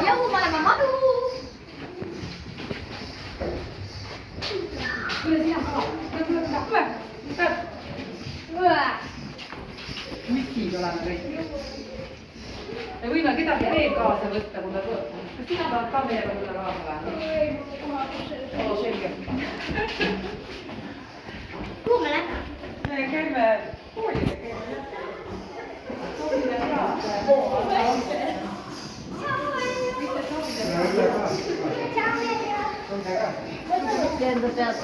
Jõumaailma madu. Tule sina ka. Mikid oleme kõik. Me võime kedagi veel kaasa võtta, kui me võtame. Kas sina tahad ka meiega tulla kaasa või? Oo, selge. Kuhu me lähme? Me käime koolile käime. Enda pealt.